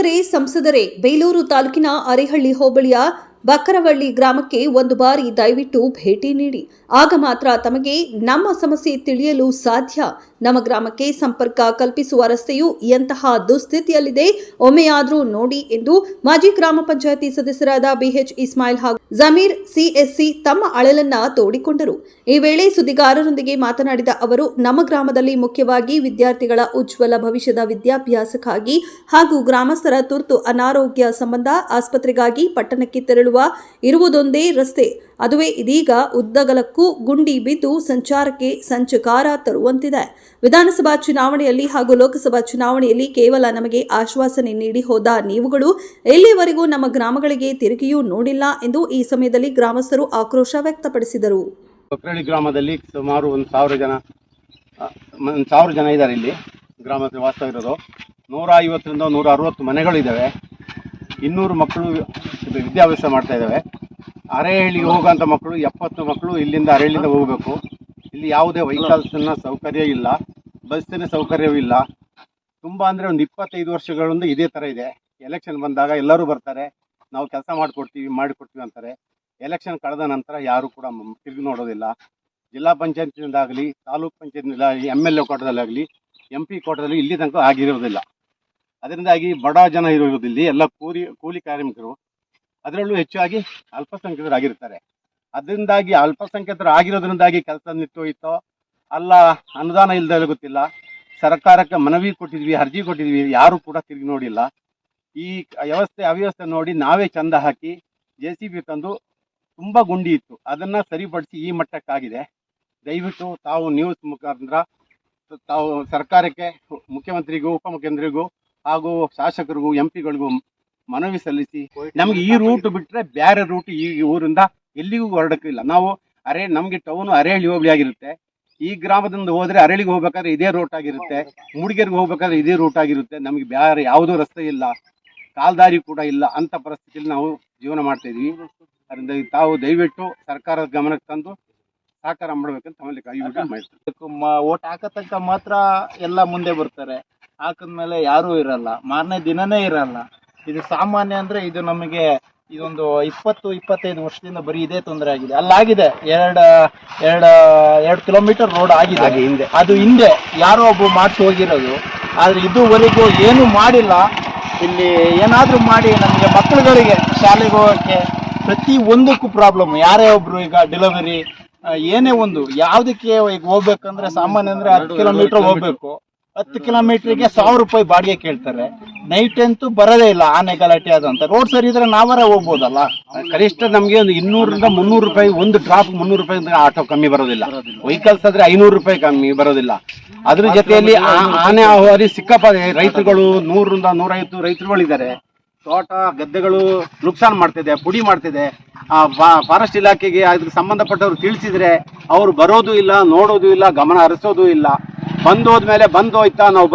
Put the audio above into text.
ಶಾಸಕರೇ ಸಂಸದರೇ ಬೇಲೂರು ತಾಲೂಕಿನ ಅರೇಹಳ್ಳಿ ಹೋಬಳಿಯ ಬಕ್ಕರವಳ್ಳಿ ಗ್ರಾಮಕ್ಕೆ ಒಂದು ಬಾರಿ ದಯವಿಟ್ಟು ಭೇಟಿ ನೀಡಿ. ಆಗ ಮಾತ್ರ ತಮಗೆ ನಮ್ಮ ಸಮಸ್ಯೆ ತಿಳಿಯಲು ಸಾಧ್ಯ. ನಮ್ಮ ಗ್ರಾಮಕ್ಕೆ ಸಂಪರ್ಕ ಕಲ್ಪಿಸುವ ರಸ್ತೆಯು ಎಂತಹ ದುಸ್ಥಿತಿಯಲ್ಲಿದೆ, ಒಮ್ಮೆಯಾದರೂ ನೋಡಿ ಎಂದು ಮಾಜಿ ಗ್ರಾಮ ಪಂಚಾಯಿತಿ ಸದಸ್ಯರಾದ ಬಿಎಚ್ ಇಸ್ಮಾಯಿಲ್ ಹಾಗೂ ಜಮೀರ್ ಸಿಎಸ್ಸಿ ತಮ್ಮ ಅಳಲನ್ನ ತೋಡಿಕೊಂಡರು. ಈ ವೇಳೆ ಸುದ್ದಿಗಾರರೊಂದಿಗೆ ಮಾತನಾಡಿದ ಅವರು, ನಮ್ಮ ಗ್ರಾಮದಲ್ಲಿ ಮುಖ್ಯವಾಗಿ ವಿದ್ಯಾರ್ಥಿಗಳ ಉಜ್ವಲ ಭವಿಷ್ಯದ ವಿದ್ಯಾಭ್ಯಾಸಕ್ಕಾಗಿ ಹಾಗೂ ಗ್ರಾಮಸ್ಥರ ತುರ್ತು ಅನಾರೋಗ್ಯ ಸಂಬಂಧ ಆಸ್ಪತ್ರೆಗಾಗಿ ಪಟ್ಟಣಕ್ಕೆ ತೆರಳುವ ಇರುವುದೊಂದೇ ರಸ್ತೆ. ಅದುವೇ ಇದೀಗ ಉದ್ದಗಲಕ್ಕೂ ಗುಂಡಿ ಬಿದ್ದು ಸಂಚಾರಕ್ಕೆ ಸಂಚಕಾರ ತರುವಂತಿದೆ. ವಿಧಾನಸಭಾ ಚುನಾವಣೆಯಲ್ಲಿ ಹಾಗೂ ಲೋಕಸಭಾ ಚುನಾವಣೆಯಲ್ಲಿ ಕೇವಲ ನಮಗೆ ಆಶ್ವಾಸನೆ ನೀಡಿ ಹೋದ ನೀವುಗಳು ಇಲ್ಲಿಯವರೆಗೂ ನಮ್ಮ ಗ್ರಾಮಗಳಿಗೆ ತಿರುಗಿಯೂ ನೋಡಿಲ್ಲ ಎಂದು ಈ ಸಮಯದಲ್ಲಿ ಗ್ರಾಮಸ್ಥರು ಆಕ್ರೋಶ ವ್ಯಕ್ತಪಡಿಸಿದರು. ಬಕ್ಕರಳ್ಳಿ ಗ್ರಾಮದಲ್ಲಿ ಸುಮಾರು 1,000 ಜನ ಇದ್ದಾರೆ. ಇಲ್ಲಿ ಗ್ರಾಮದಲ್ಲಿ ವಾಸ ಇರೋದು 150ರಿಂದ 160 ಮನೆಗಳಿದ್ದಾವೆ. 200 ಮಕ್ಕಳು ವಿದ್ಯಾಭ್ಯಾಸ ಮಾಡ್ತಾ ಇದ್ದಾವೆ. ಅರೇಹಳ್ಳಿಗೆ ಹೋಗುವಂಥ ಮಕ್ಕಳು 70 ಮಕ್ಕಳು ಇಲ್ಲಿಂದ ಅರೇಹಳ್ಳಿಯಿಂದ ಹೋಗಬೇಕು. ಇಲ್ಲಿ ಯಾವುದೇ ವೆಹಿಕಲ್ಸ್ನ ಸೌಕರ್ಯ ಇಲ್ಲ, ಬಸ್ಸಿನ ಸೌಕರ್ಯವೂ ಇಲ್ಲ. ತುಂಬ ಅಂದರೆ ಒಂದು 25 ವರ್ಷಗಳಿಂದ ಇದೇ ಥರ ಇದೆ. ಎಲೆಕ್ಷನ್ ಬಂದಾಗ ಎಲ್ಲರೂ ಬರ್ತಾರೆ, ನಾವು ಕೆಲಸ ಮಾಡಿಕೊಡ್ತೀವಿ ಅಂತಾರೆ. ಎಲೆಕ್ಷನ್ ಕಳೆದ ನಂತರ ಯಾರು ಕೂಡ ತಿರುಗಿ ನೋಡೋದಿಲ್ಲ. ಜಿಲ್ಲಾ ಪಂಚಾಯತ್ನಿಂದಾಗಲಿ, ತಾಲೂಕ್ ಪಂಚಾಯತ್ನಿಂದಾಗಲಿ, MLA ಕೋಟದಲ್ಲಾಗಲಿ, MP ಕೋಟದಲ್ಲಿ ಇಲ್ಲಿ ತನಕ ಆಗಿರೋದಿಲ್ಲ. ಅದರಿಂದಾಗಿ ಬಡ ಜನ ಇರೋದಿಲ್ಲ, ಎಲ್ಲ ಕೂಲಿ ಕಾರ್ಮಿಕರು, ಅದರಲ್ಲೂ ಹೆಚ್ಚಾಗಿ ಅಲ್ಪಸಂಖ್ಯಾತರಾಗಿರ್ತಾರೆ. ಅದರಿಂದಾಗಿ ಅಲ್ಪಸಂಖ್ಯಾತರು ಆಗಿರೋದ್ರಿಂದಾಗಿ ಕೆಲಸ ನಿಂತೋಯ್ತೋ ಅಲ್ಲ ಅನುದಾನ ಇಲ್ಲದೆ ಗೊತ್ತಿಲ್ಲ. ಸರ್ಕಾರಕ್ಕೆ ಮನವಿ ಕೊಟ್ಟಿದ್ವಿ, ಅರ್ಜಿ ಕೊಟ್ಟಿದ್ವಿ, ಯಾರು ಕೂಡ ತಿರುಗಿ ನೋಡಿಲ್ಲ. ಈ ಅವ್ಯವಸ್ಥೆ ನೋಡಿ ನಾವೇ ಚಂದ ಹಾಕಿ JCB ತಂದು ತುಂಬ ಗುಂಡಿ ಇತ್ತು, ಅದನ್ನು ಸರಿಪಡಿಸಿ ಈ ಮಟ್ಟಕ್ಕಾಗಿದೆ. ದಯವಿಟ್ಟು ತಾವು ನ್ಯೂಸ್ ಮುಖಾಂತರ ತಾವು ಸರ್ಕಾರಕ್ಕೆ, ಮುಖ್ಯಮಂತ್ರಿಗೂ, ಉಪಮುಖ್ಯಮಂತ್ರಿಗೂ ಹಾಗೂ ಶಾಸಕರಿಗೂ, MP ಗಳಿಗೂ ಮನವಿ ಸಲ್ಲಿಸಿ ನಮ್ಗೆ ಈ ರೂಟ್ ಬಿಟ್ಟರೆ ಬೇರೆ ರೂಟ್ ಈ ಊರಿಂದ ಎಲ್ಲಿಗೂ ಹೊರಡಕ್ಕಿಲ್ಲ. ನಾವು ನಮಗೆ ಟೌನು ಅರೇಹಳ್ಳಿ ಹೋಬಳಿ ಆಗಿರುತ್ತೆ. ಈ ಗ್ರಾಮದಿಂದ ಹೋದರೆ ಅರೇಹಳ್ಳಿಗೆ ಹೋಗ್ಬೇಕಾದ್ರೆ ಇದೇ ರೂಟ್ ಆಗಿರುತ್ತೆ, ಮೂಡಿಗೆರೆಗೆ ಹೋಗ್ಬೇಕಾದ್ರೆ ಇದೇ ರೂಟ್ ಆಗಿರುತ್ತೆ. ನಮಗೆ ಬೇರೆ ಯಾವುದೂ ರಸ್ತೆ ಇಲ್ಲ, ಕಾಲ್ದಾರಿ ಕೂಡ ಇಲ್ಲ. ಅಂಥ ಪರಿಸ್ಥಿತಿಯಲ್ಲಿ ನಾವು ಜೀವನ ಮಾಡ್ತಾ ಇದ್ವಿ. ಅದರಿಂದ ತಾವು ದಯವಿಟ್ಟು ಸರ್ಕಾರದ ಗಮನಕ್ಕೆ ತಂದು ಸಹಕಾರ ಮಾಡಬೇಕಂತ ತಮ್ಮಲ್ಲಿ ಮಾಡ್ತಾರೆ. ಓಟ್ ಹಾಕೋ ತನಕ ಮಾತ್ರ ಎಲ್ಲ ಮುಂದೆ ಬರ್ತಾರೆ, ಹಾಕಿದ್ಮೇಲೆ ಯಾರೂ ಇರಲ್ಲ, ಮಾರನೇ ದಿನನೇ ಇರಲ್ಲ. ಇದು ಸಾಮಾನ್ಯ ಅಂದರೆ ಇದು ನಮಗೆ ಇದೊಂದು 20-25 ವರ್ಷದಿಂದ ಬರೀ ಇದೇ ತೊಂದರೆ ಆಗಿದೆ. ಅಲ್ಲಾಗಿದೆ 2 ಕಿಲೋಮೀಟರ್ ರೋಡ್ ಆಗಿದೆ ಹಿಂದೆ, ಅದು ಹಿಂದೆ ಯಾರೋ ಒಬ್ಬರು ಮಾಡಿಸಿ ಹೋಗಿರೋದು. ಆದರೆ ಇದುವರೆಗೂ ಏನೂ ಮಾಡಿಲ್ಲ. ಇಲ್ಲಿ ಏನಾದರೂ ಮಾಡಿ ನಮಗೆ ಮಕ್ಕಳುಗಳಿಗೆ ಶಾಲೆಗೆ ಹೋಗೋಕ್ಕೆ ಪ್ರತಿ ಒಂದಕ್ಕೂ ಪ್ರಾಬ್ಲಮ್. ಯಾರೇ ಒಬ್ರು ಈಗ ಡೆಲಿವರಿ ಏನೇ ಒಂದು ಯಾವುದಕ್ಕೆ ಈಗ ಹೋಗ್ಬೇಕಂದ್ರೆ ಸಾಮಾನ್ಯ ಅಂದರೆ 10 ಕಿಲೋಮೀಟರ್ ಹೋಗ್ಬೇಕು. 10 ಕಿಲೋಮೀಟ್ರಿಗೆ 1,000 ರೂಪಾಯಿ ಬಾಡಿಗೆ ಕೇಳ್ತಾರೆ. ನೈಟ್ ಅಂತೂ ಬರೋದೇ ಇಲ್ಲ, ಆನೆ ಗಲಾಟೆ ಆದಂತ. ರೋಡ್ ಸರಿ ಇದ್ರೆ ನಾವರ ಹೋಗ್ಬೋದಲ್ಲ. ಕನಿಷ್ಠ ನಮಗೆ ಒಂದು 200ರಿಂದ 300 ರೂಪಾಯಿ ಒಂದು ಡ್ರಾಪ್, 300 ರೂಪಾಯಿ ಆಟೋ ಕಮ್ಮಿ ಬರೋದಿಲ್ಲ. ವೆಹಿಕಲ್ಸ್ ಆದ್ರೆ 500 ರೂಪಾಯಿ ಕಮ್ಮಿ ಬರೋದಿಲ್ಲ. ಅದ್ರ ಜೊತೆಯಲ್ಲಿ ಆನೆ ಆಹ್ವಾರಿ ಸಿಕ್ಕಾಪಟ್ಟೆ ರೈತರುಗಳು 100ರಿಂದ 150 ರೈತರುಗಳಿದ್ದಾರೆ. ತೋಟ ಗದ್ದೆಗಳು ನುಕ್ಸಾನ್ ಮಾಡ್ತಿದೆ, ಪುಡಿ ಮಾಡ್ತಿದೆ. ಫಾರೆಸ್ಟ್ ಇಲಾಖೆಗೆ ಅದಕ್ಕೆ ಸಂಬಂಧಪಟ್ಟವ್ರು ತಿಳಿಸಿದ್ರೆ ಅವರು ಬರೋದು ಇಲ್ಲ, ನೋಡೋದು ಇಲ್ಲ, ಗಮನ ಹರಿಸೋದು ಇಲ್ಲ. ಬಂದೋದ್ಮೇಲೆ ಬಂದೋಯ್ತಾ ನಾವು